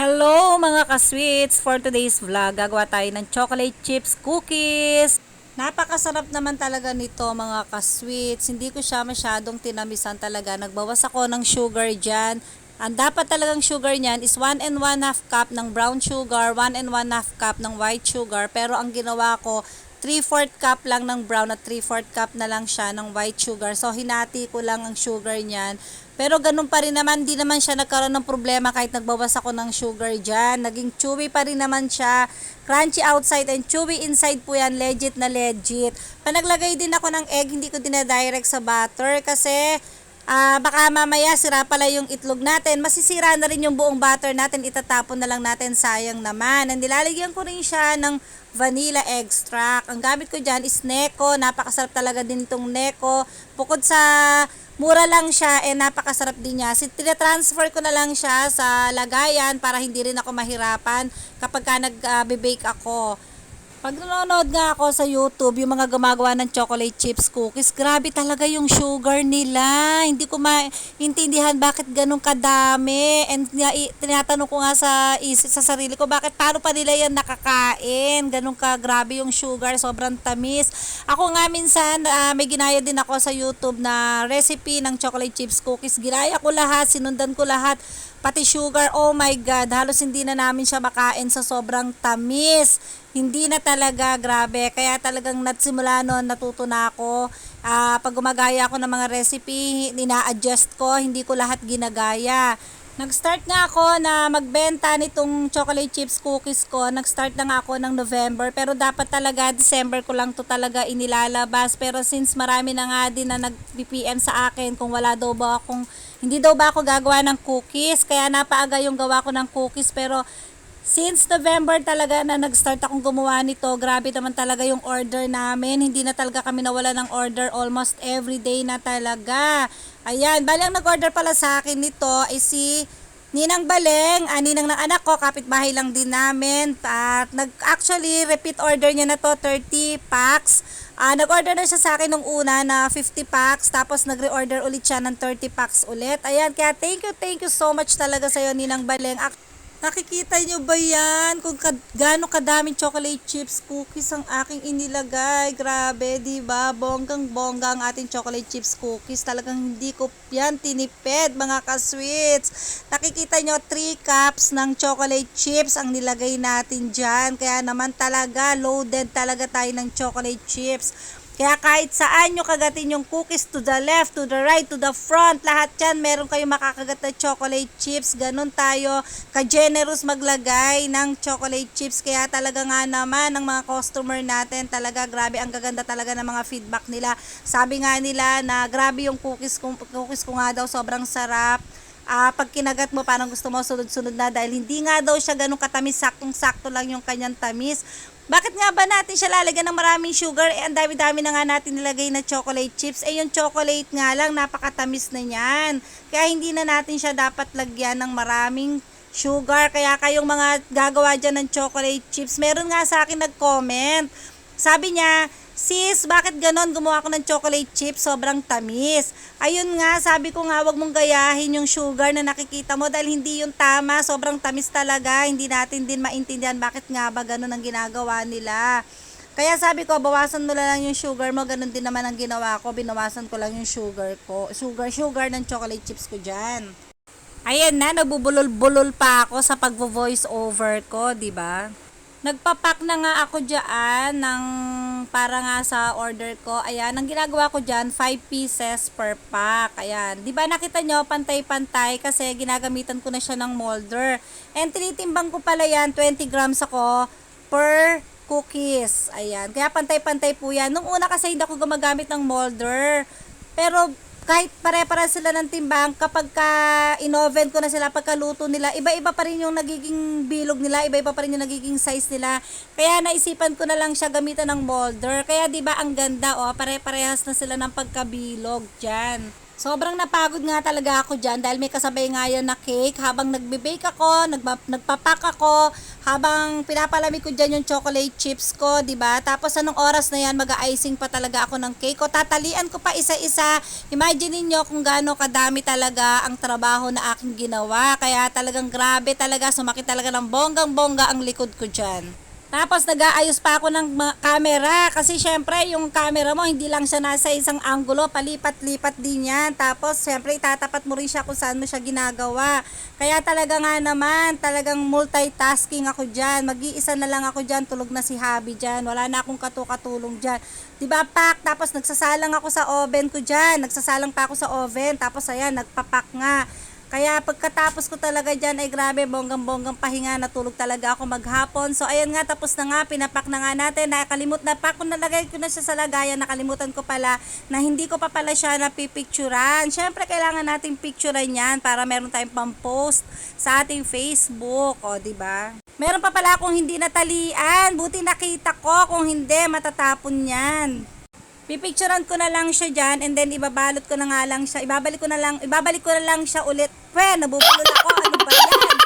Hello mga ka-sweets! For today's vlog, gagawa tayo ng chocolate chips cookies. Napakasarap naman talaga nito mga ka-sweets. Hindi ko siya masyadong tinamisan talaga. Nagbawas ako ng sugar dyan. Ang dapat talagang sugar niyan is 1 and 1/2 cup ng brown sugar, 1 and 1/2 cup ng white sugar. Pero ang ginawa ko, 3/4 cup lang ng brown at 3/4 cup na lang siya ng white sugar. So, hinati ko lang ang sugar niyan. Pero ganun pa rin naman, di naman siya nagkaroon ng problema kahit nagbawas ako ng sugar dyan. Naging chewy pa rin naman siya. Crunchy outside and chewy inside po yan. Legit na legit. Panaglagay din ako ng egg, hindi ko dinadirect sa butter kasi baka mamaya sira pala yung itlog natin. Masisira na rin yung buong butter natin. Itatapon na lang natin, sayang naman. And nilalagyan ko rin siya ng vanilla extract. Ang gamit ko dyan is Necco. Napakasarap talaga din itong Necco. Bukod sa mura lang siya, napakasarap din niya. Tinatransfer ko na lang siya sa lagayan para hindi rin ako mahirapan kapag nag-bake ako. Pag nanonood nga ako sa YouTube, yung mga gumagawa ng chocolate chips cookies, grabe talaga yung sugar nila. Hindi ko maintindihan bakit ganun kadami. And tinatanong ko nga sa sarili ko, paano pa nila yan nakakain? Ganun ka grabe yung sugar, sobrang tamis. Ako nga minsan, may ginaya din ako sa YouTube na recipe ng chocolate chips cookies. Ginaya ko lahat, sinundan ko lahat. Pati sugar, oh my God, halos hindi na namin siya makain sa sobrang tamis. Hindi na talaga, grabe. Kaya talagang nagsimula noon, natuto na ako. Pag gumagaya ako ng mga recipe, ina-adjust ko, hindi ko lahat ginagaya. Nag-start nga ako na magbenta nitong chocolate chips cookies ko. Nag-start na nga ako ng November, pero dapat talaga December ko lang to talaga inilalabas. Pero since marami na nga din na nag-PM sa akin kung hindi daw ba ako gagawa ng cookies, kaya napaaga yung gawa ko ng cookies. Pero since November talaga na nag-start akong gumawa nito, grabe naman talaga yung order namin. Hindi na talaga kami nawala ng order, almost every day na talaga. Ayan, balang nag-order pala sa akin nito ay si Ninang Baleng, ninang ng anak ko, kapitbahay lang din namin. At actually repeat order niya na to, 30 packs. Nag-order na siya sa akin nung una na 50 packs, tapos nagre-order ulit siya ng 30 packs ulit. Ayan, kaya thank you so much talaga sa'yo, Ninang Baleng. Nakikita nyo ba yan? Kung gaano kadaming chocolate chips cookies ang aking inilagay. Grabe, diba? Bonggang-bongga ang ating chocolate chips cookies. Talagang hindi ko yan tinipid, mga ka-sweets. Nakikita nyo, 3 cups ng chocolate chips ang nilagay natin dyan. Kaya naman talaga, loaded talaga tayo ng chocolate chips. Kaya kahit saan nyo kagatin yung cookies, to the left, to the right, to the front, lahat yan, meron kayo makakagat na chocolate chips. Ganun tayo ka-generous maglagay ng chocolate chips. Kaya talaga nga naman, ang mga customer natin, talaga grabe, ang gaganda talaga ng mga feedback nila. Sabi nga nila na grabe yung cookies ko nga daw, sobrang sarap. Pag kinagat mo, parang gusto mo sunod-sunod na dahil hindi nga daw siya ganun katamis, saktong-sakto lang yung kanyang tamis. Bakit nga ba natin siya lalagyan ng maraming sugar? Ang dami-dami na nga natin nilagay na chocolate chips. Yung chocolate nga lang, napakatamis na niyan. Kaya hindi na natin siya dapat lagyan ng maraming sugar. Kaya kayong mga gagawa dyan ng chocolate chips, meron nga sa akin nag-comment. Sabi niya, sis, bakit ganon? Gumawa ko ng chocolate chips, sobrang tamis. Ayun nga, sabi ko nga, wag mong gayahin yung sugar na nakikita mo dahil hindi yung tama, sobrang tamis talaga. Hindi natin din maintindihan bakit nga ba ganon ang ginagawa nila. Kaya sabi ko, bawasan mo lang yung sugar mo. Ganon din naman ang ginawa ko, binawasan ko lang yung sugar ko. Sugar ng chocolate chips ko dyan. Ayan na, nagbubulol-bulol pa ako sa pagvo-voice over ko, di ba? Nagpapak na nga ako dyan ng para nga sa order ko. Ayan, ang ginagawa ko dyan, 5 pieces per pack. Ayan, di ba nakita nyo, pantay-pantay kasi ginagamitan ko na siya ng molder. And tinitimbang ko pala yan, 20 grams ako per cookies. Ayan, kaya pantay-pantay po yan. Nung una kasi hindi ako gumagamit ng molder. Pero kahit pare-pare sila ng timbang, kapag in-oven ko na sila, pagkaluto nila, iba-iba pa rin yung nagiging bilog nila, iba-iba pa rin yung nagiging size nila. Kaya naisipan ko na lang siya gamitan ng molder. Kaya 'di ba ang ganda, pare-parehas na sila ng pagkabilog diyan. Sobrang napagod nga talaga ako dyan dahil may kasabay nga yan na cake. Habang nagbe-bake ako, nagpapak ako, habang pinapalamig ko dyan yung chocolate chips ko, di ba? Tapos anong oras na yan, mag-icing pa talaga ako ng cake ko. Tatalian ko pa isa-isa. Imagine niyo kung gaano kadami talaga ang trabaho na aking ginawa. Kaya talagang grabe talaga, sumakit talaga ng bonggang-bongga ang likod ko dyan. Tapos nag-aayos pa ako ng camera kasi syempre yung camera mo hindi lang siya nasa isang anggulo, palipat-lipat din yan. Tapos syempre itatapat mo rin siya kung saan mo siya ginagawa. Kaya talaga nga naman, talagang multitasking ako dyan. Mag-iisa na lang ako dyan, tulog na si Habi dyan. Wala na akong katukatulong dyan. Diba pak? Tapos nagsasalang ako sa oven ko dyan. Nagsasalang pa ako sa oven. Tapos ayan, nagpapak nga. Kaya pagkatapos ko talaga dyan ay grabe, bonggang-bonggang pahinga, natulog talaga ako maghapon. So ayan nga, tapos na nga, pinapak na nga natin, nakalimutan na pa, kung nalagay ko na siya sa lagayan, nakalimutan ko pala na hindi ko pa pala siya napipicturan. Syempre kailangan nating picturean yan para meron tayong pang-post sa ating Facebook, o diba? Meron pa pala akong hindi natalian, buti nakita ko, kung hindi matatapon yan. Pipicturean ko na lang siya dyan and then ibabalot ko na nga lang siya. Ibabalik ko na lang siya ulit. Nabubulol ako. Ano ba yan?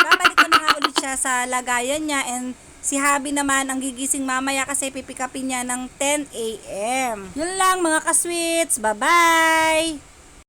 Ibabalik ko na nga ulit siya sa lagayan niya and si Habi naman ang gigising mamaya kasi pipikapin niya ng 10 a.m. Yun lang mga ka-sweets. Bye-bye!